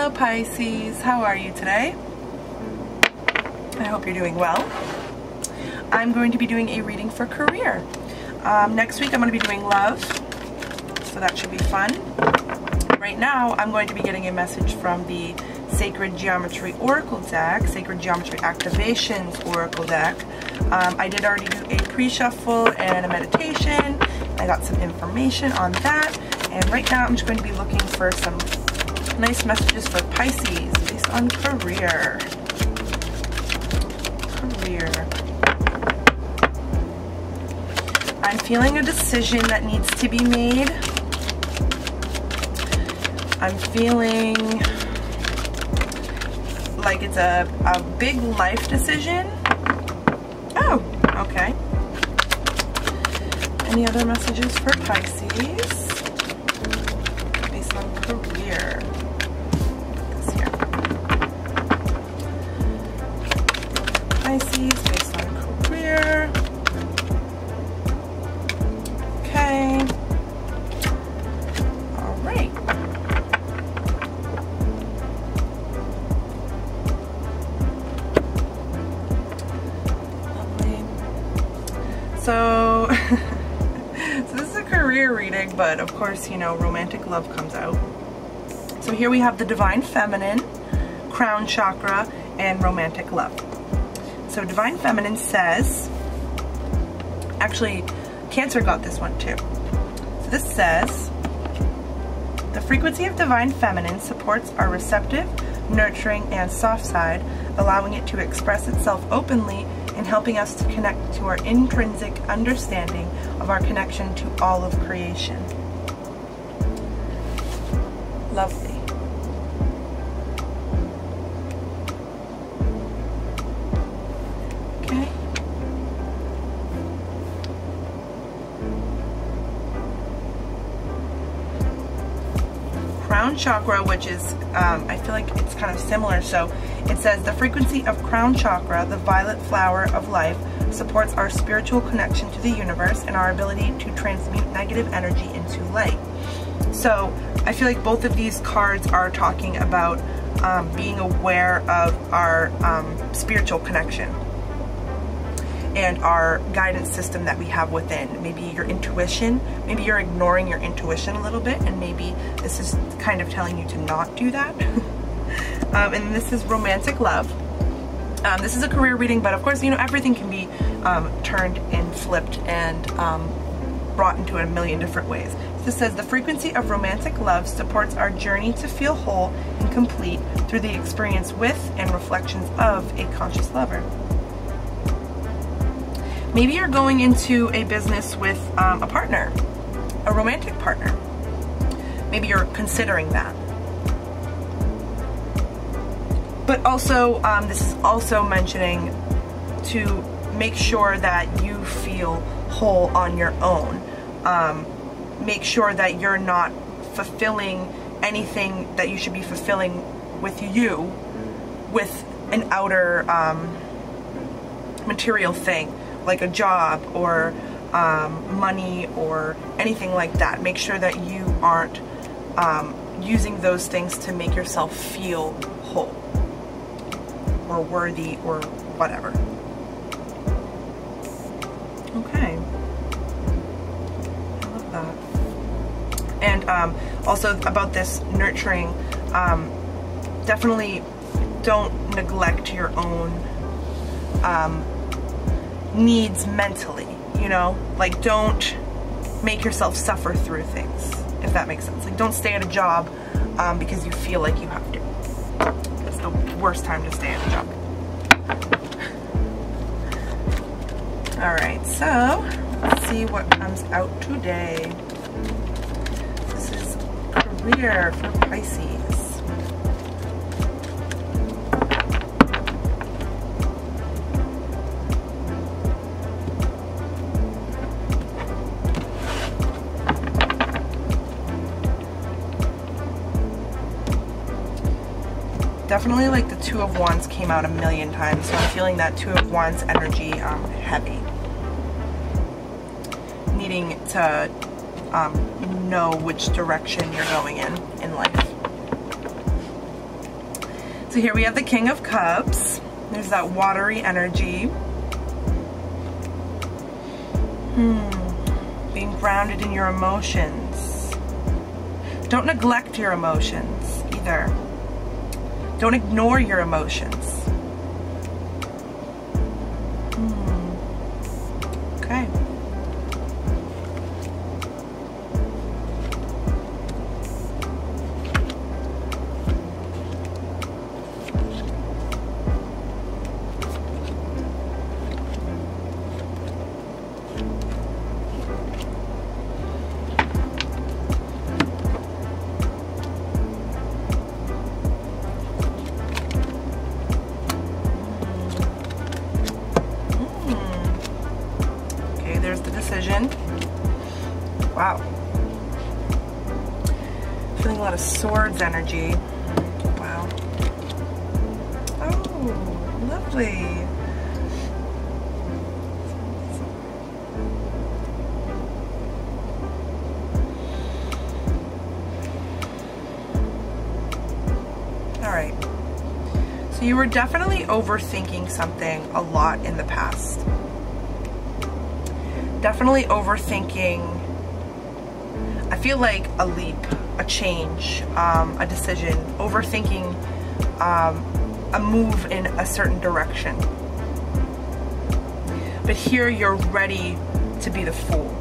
Hello Pisces, how are you today? I hope you're doing well. I'm going to be doing a reading for career. Next week I'm going to be doing love, so that should be fun. Right now I'm going to be getting a message from the Sacred Geometry Oracle deck, Sacred Geometry Activations Oracle deck. I did already do a pre-shuffle and a meditation. I got some information on that, and right now I'm just going to be looking for some nice messages for Pisces based on career. I'm feeling a decision that needs to be made. I'm feeling like it's a big life decision. Oh, okay. Any other messages for Pisces based on career? This here. Pisces based on career. Okay. All right. Lovely. So this is a career reading, but of course, you know, romantic love comes out. So here we have the Divine Feminine, Crown Chakra, and romantic love. So Divine Feminine says, actually, Cancer got this one too. So this says, the frequency of Divine Feminine supports our receptive, nurturing, and soft side, allowing it to express itself openly and helping us to connect to our intrinsic understanding of our connection to all of creation. Lovely. Okay. Crown Chakra, which is, I feel like it's kind of similar. So it says, the frequency of Crown Chakra, the violet flower of life, supports our spiritual connection to the universe and our ability to transmute negative energy into light. So I feel like both of these cards are talking about being aware of our spiritual connection and our guidance system that we have within. Maybe your intuition, maybe you're ignoring your intuition a little bit, and maybe this is kind of telling you to not do that. And this is romantic love. This is a career reading, but of course, you know, everything can be turned and flipped and brought into a million different ways. This says, the frequency of romantic love supports our journey to feel whole and complete through the experience with and reflections of a conscious lover. Maybe you're going into a business with a partner, a romantic partner. Maybe you're considering that. But also, this is also mentioning to make sure that you feel whole on your own. Make sure that you're not fulfilling anything that you should be fulfilling with you with an outer material thing, like a job or money or anything like that. Make sure that you aren't using those things to make yourself feel whole or worthy or whatever. Okay. I love that. And also about this nurturing, definitely don't neglect your own needs mentally, you know? Like, don't make yourself suffer through things, if that makes sense. Like, don't stay at a job because you feel like you have to. It's the worst time to stay at a job. Alright, so let's see what comes out today. This is career for Pisces. Definitely, like, the Two of Wands came out a million times, so I'm feeling that Two of Wands energy heavy. Needing to know which direction you're going in life. So here we have the King of Cups. There's that watery energy. Being grounded in your emotions. Don't neglect your emotions either. Don't ignore your emotions. Okay. There's the decision. Wow. Feeling a lot of swords energy. Wow. Oh, lovely. All right. So you were definitely overthinking something a lot in the past. Definitely overthinking, I feel like a leap, a change, a decision, overthinking a move in a certain direction. But here you're ready to be the fool.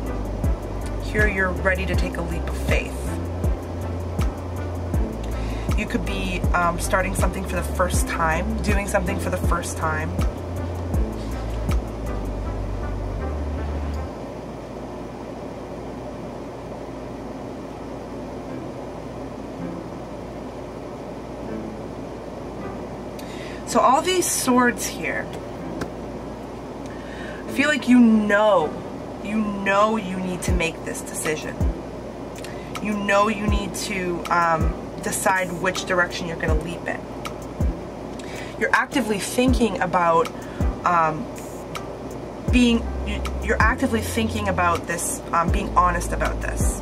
Here you're ready to take a leap of faith. You could be starting something for the first time, doing something for the first time. So all these swords here, I feel like you know you need to make this decision. You know you need to decide which direction you're going to leap in. You're actively thinking about you're actively thinking about this, being honest about this.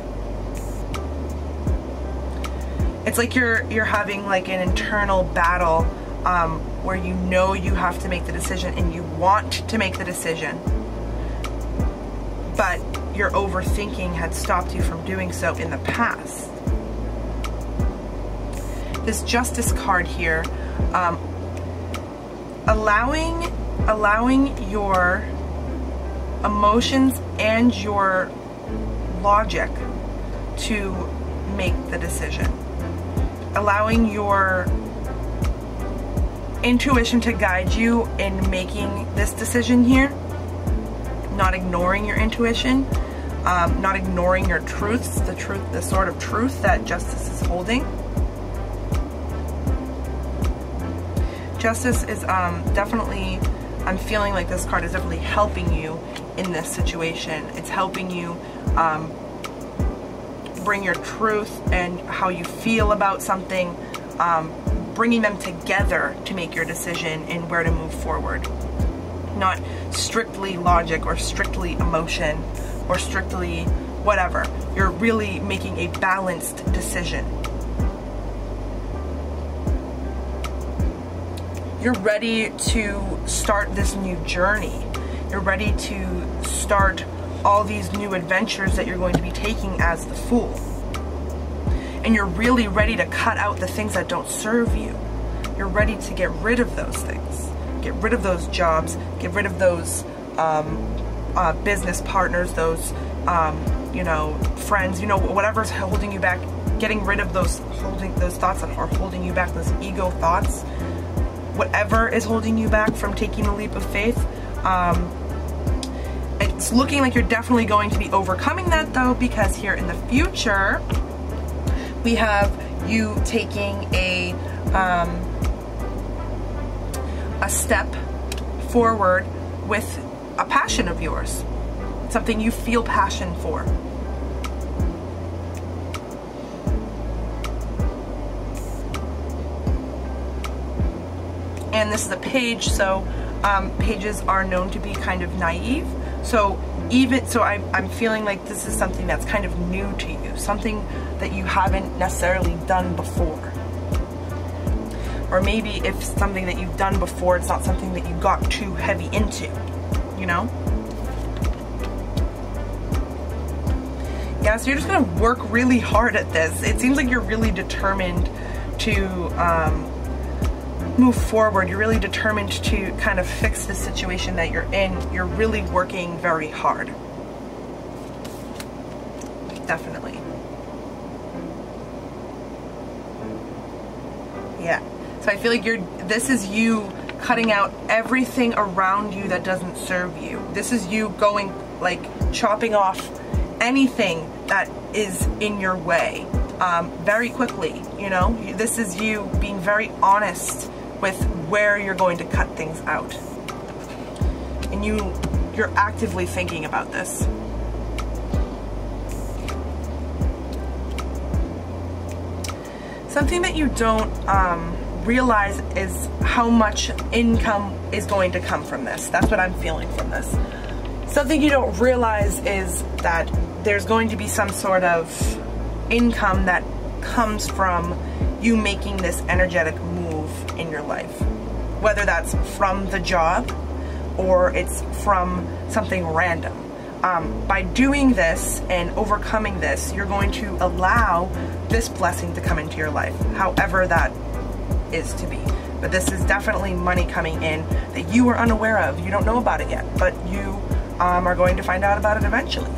It's like you're having like an internal battle where you know you have to make the decision and you want to make the decision, but your overthinking had stopped you from doing so in the past. This Justice card here, allowing your emotions and your logic to make the decision. Allowing your intuition to guide you in making this decision here. Not ignoring your intuition, not ignoring your truths, the sort of truth that Justice is holding. Justice is definitely, I'm feeling like this card is definitely helping you in this situation. It's helping you bring your truth and how you feel about something, bringing them together to make your decision in where to move forward. Not strictly logic or strictly emotion or strictly whatever. You're really making a balanced decision. You're ready to start this new journey. You're ready to start all these new adventures that you're going to be taking as the Fool. And you're really ready to cut out the things that don't serve you. You're ready to get rid of those things. Get rid of those jobs, get rid of those business partners, those you know, friends, you know, whatever's holding you back. Getting rid of those thoughts that are holding you back, those ego thoughts. Whatever is holding you back from taking the leap of faith. It's looking like you're definitely going to be overcoming that though, because here in the future we have you taking a step forward with a passion of yours, something you feel passion for. And this is a page, so pages are known to be kind of naive. So I'm feeling like this is something that's kind of new to you, something that you haven't necessarily done before. Or maybe if something that you've done before, it's not something that you got too heavy into, you know? Yeah, so you're just gonna work really hard at this. It seems like you're really determined to move forward. You're really determined to kind of fix the situation that you're in. You're really working very hard. Definitely. Yeah. So I feel like this is you cutting out everything around you that doesn't serve you. This is you going, like, chopping off anything that is in your way very quickly, you know? This is you being very honest with where you're going to cut things out. And you're actively thinking about this. Something that you don't realize is how much income is going to come from this. That's what I'm feeling from this. Something you don't realize is that there's going to be some sort of income that comes from you making this energetic move in your life. Whether that's from the job or it's from something random. By doing this and overcoming this, you're going to allow this blessing to come into your life, however that is to be. But this is definitely money coming in that you are unaware of. You don't know about it yet, but you are going to find out about it eventually.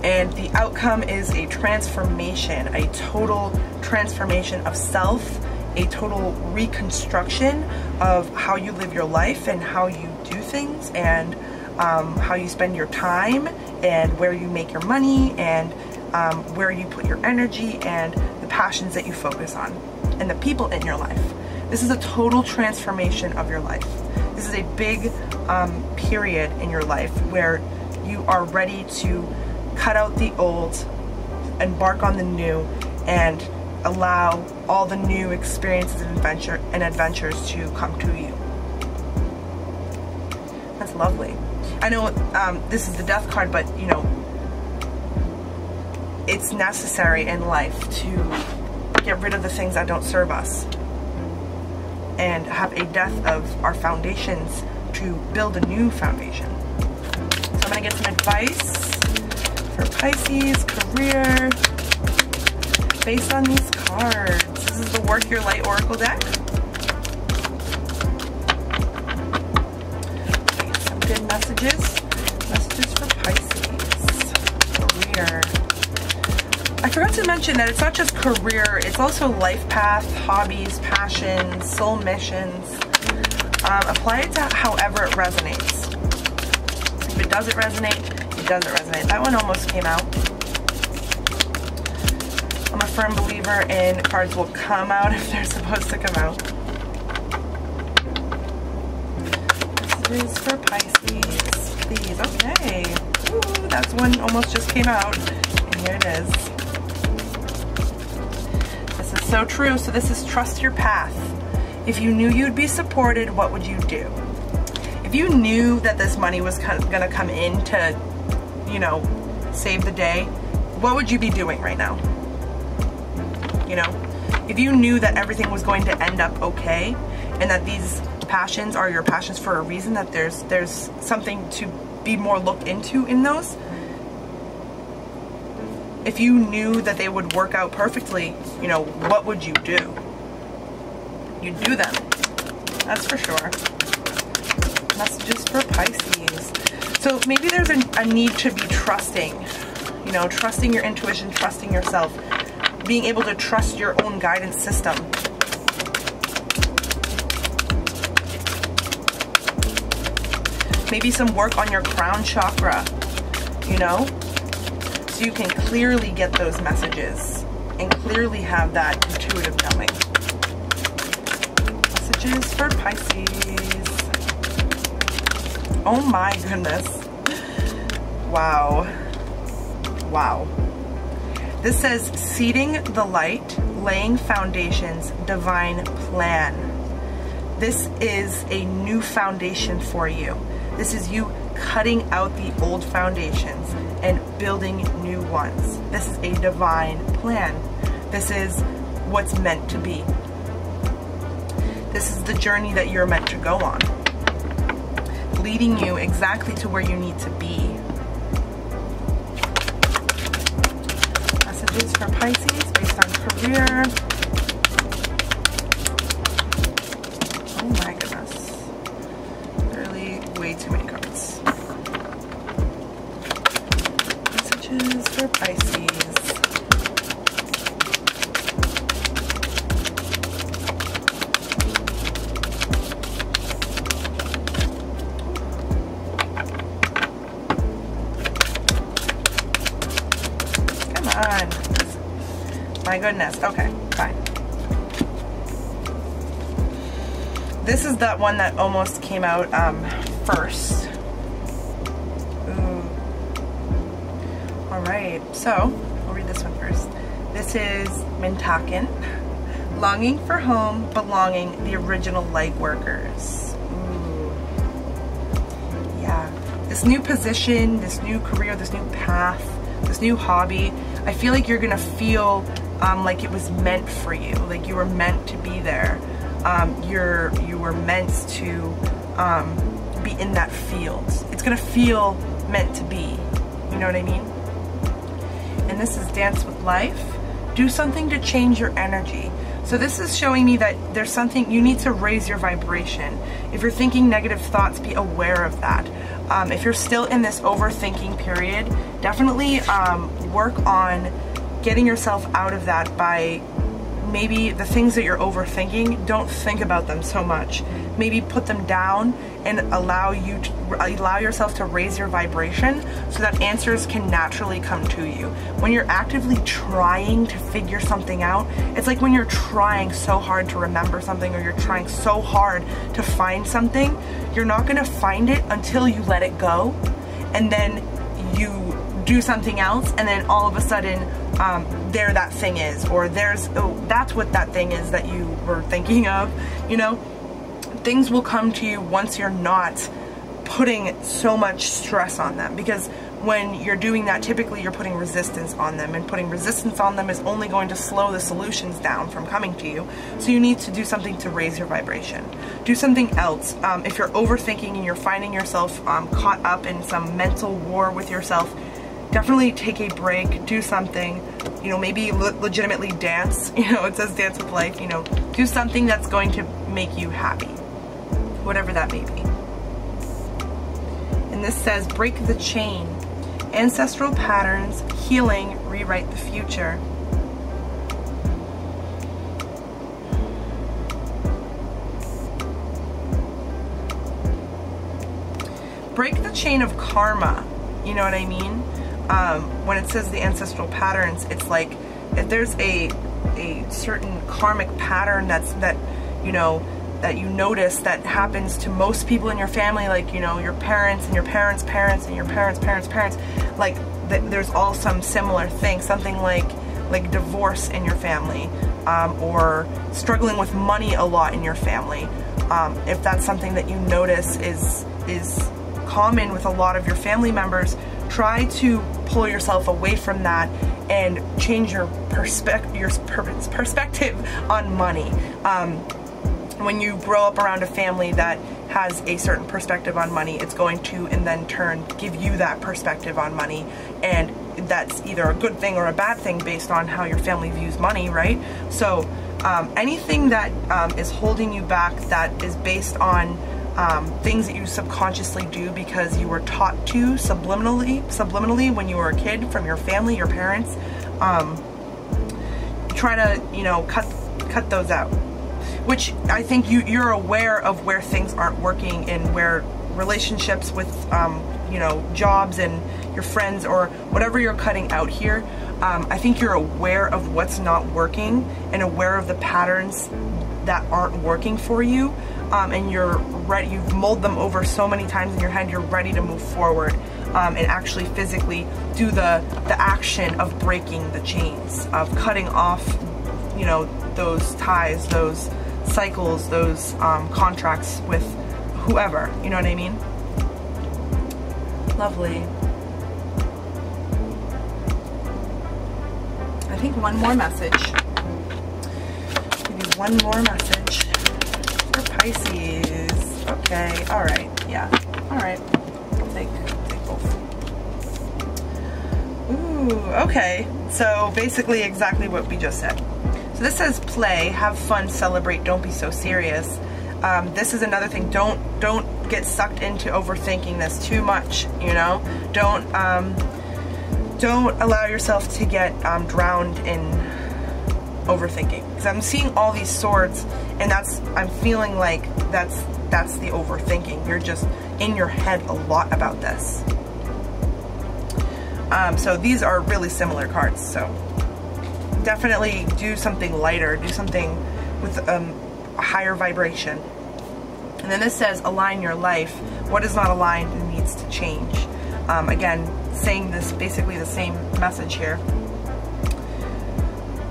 And the outcome is a transformation, a total transformation of self, a total reconstruction of how you live your life and how you do things, and how you spend your time, and where you make your money, and where you put your energy, and the passions that you focus on, and the people in your life. This is a total transformation of your life. This is a big period in your life where you are ready to cut out the old, embark on the new, and allow all the new experiences and adventures to come to you. That's lovely. I know this is the death card, but you know, it's necessary in life to get rid of the things that don't serve us and have a death of our foundations to build a new foundation. So I'm gonna get some advice for Pisces, career, based on these cards. This is the Work Your Light Oracle deck. Some good messages. Messages for Pisces. Career. I forgot to mention that it's not just career, it's also life path, hobbies, passions, soul missions. Apply it to however it resonates. If it doesn't resonate, it doesn't resonate. That one almost came out. I'm a firm believer in cards will come out if they're supposed to come out. This is for Pisces. Please, okay. Ooh, that's one almost just came out. And here it is. This is so true. So this is trust your path. If you knew you'd be supported, what would you do? If you knew that this money was going to come in to, you know, save the day, what would you be doing right now? You know, if you knew that everything was going to end up okay, and that these passions are your passions for a reason, that there's something to be more looked into in those, if you knew that they would work out perfectly, you know, what would you do? You'd do them. That's for sure. Messages for Pisces. So maybe there's a need to be trusting, you know, trusting your intuition, trusting yourself, being able to trust your own guidance system. Maybe some work on your crown chakra, you know, so you can clearly get those messages and clearly have that intuitive knowing. Messages for Pisces. Oh my goodness. Wow. Wow. This says, seeding the light, laying foundations, divine plan. This is a new foundation for you. This is you cutting out the old foundations and building new ones. This is a divine plan. This is what's meant to be. This is the journey that you're meant to go on, leading you exactly to where you need to be. Messages for Pisces based on career. Oh my goodness. Really way too many cards. Messages for Pisces. My goodness. Okay, fine. This is that one that almost came out first. Ooh. All right, so we'll read this one first. This is Mintaken, longing for home, belonging, the original light workers. Ooh. Yeah, this new position, this new career, this new path, this new hobby. I feel like you're gonna feel like it was meant for you, like you were meant to be there. You were meant to be in that field. It's gonna feel meant to be. You know what I mean? And this is Dance with Life. Do something to change your energy. So this is showing me that there's something you need to raise your vibration. If you're thinking negative thoughts, be aware of that. If you're still in this overthinking period, definitely work on getting yourself out of that by maybe the things that you're overthinking, don't think about them so much. Maybe put them down and allow yourself to raise your vibration so that answers can naturally come to you. When you're actively trying to figure something out, it's like when you're trying so hard to remember something or you're trying so hard to find something, you're not gonna find it until you let it go, and then you do something else, and then all of a sudden there that thing is, or that's what that thing is that you were thinking of. You know, things will come to you once you're not putting so much stress on them, because when you're doing that, typically you're putting resistance on them, and putting resistance on them is only going to slow the solutions down from coming to you. So you need to do something to raise your vibration. Do something else. If you're overthinking and you're finding yourself caught up in some mental war with yourself, definitely take a break, do something, you know, maybe legitimately dance. You know, it says dance with life, you know, do something that's going to make you happy, whatever that may be. And this says break the chain, ancestral patterns, healing, rewrite the future. Break the chain of karma, you know what I mean? When it says the ancestral patterns, it's like if there's a certain karmic pattern that you notice that happens to most people in your family, like, you know, your parents and your parents' parents and your parents' parents' parents, like there's all some similar thing, something like divorce in your family, or struggling with money a lot in your family. If that's something that you notice is common with a lot of your family members, try to pull yourself away from that and change your perspective on money. When you grow up around a family that has a certain perspective on money, it's going to, in then turn, give you that perspective on money, and that's either a good thing or a bad thing based on how your family views money, right? So anything that is holding you back, that is based on things that you subconsciously do because you were taught to subliminally when you were a kid from your family, your parents, try to, you know, cut those out. Which I think you're aware of where things aren't working and where relationships with, you know, jobs and your friends or whatever you're cutting out here. I think you're aware of what's not working and aware of the patterns that aren't working for you, and you're ready. You've mulled them over so many times in your head. You're ready to move forward and actually physically do the action of breaking the chains, of cutting off, you know, those ties, those cycles, those contracts with whoever, you know what I mean? Lovely. I think one more message. one more message for Pisces. Okay, alright, yeah. Alright, I'll take both. Ooh, okay. So basically exactly what we just said. So this says play, have fun, celebrate, don't be so serious. This is another thing. Don't get sucked into overthinking this too much, you know? Don't allow yourself to get drowned in overthinking. Because I'm seeing all these swords, and I'm feeling like that's the overthinking. You're just in your head a lot about this. So these are really similar cards, so definitely do something lighter, do something with a higher vibration. And then this says align your life. What is not aligned needs to change. Again, saying this basically the same message here.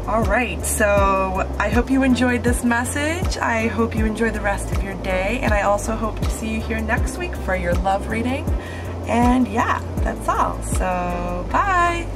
Alright, so I hope you enjoyed this message. I hope you enjoy the rest of your day, and I also hope to see you here next week for your love reading. And yeah, that's all. So, bye!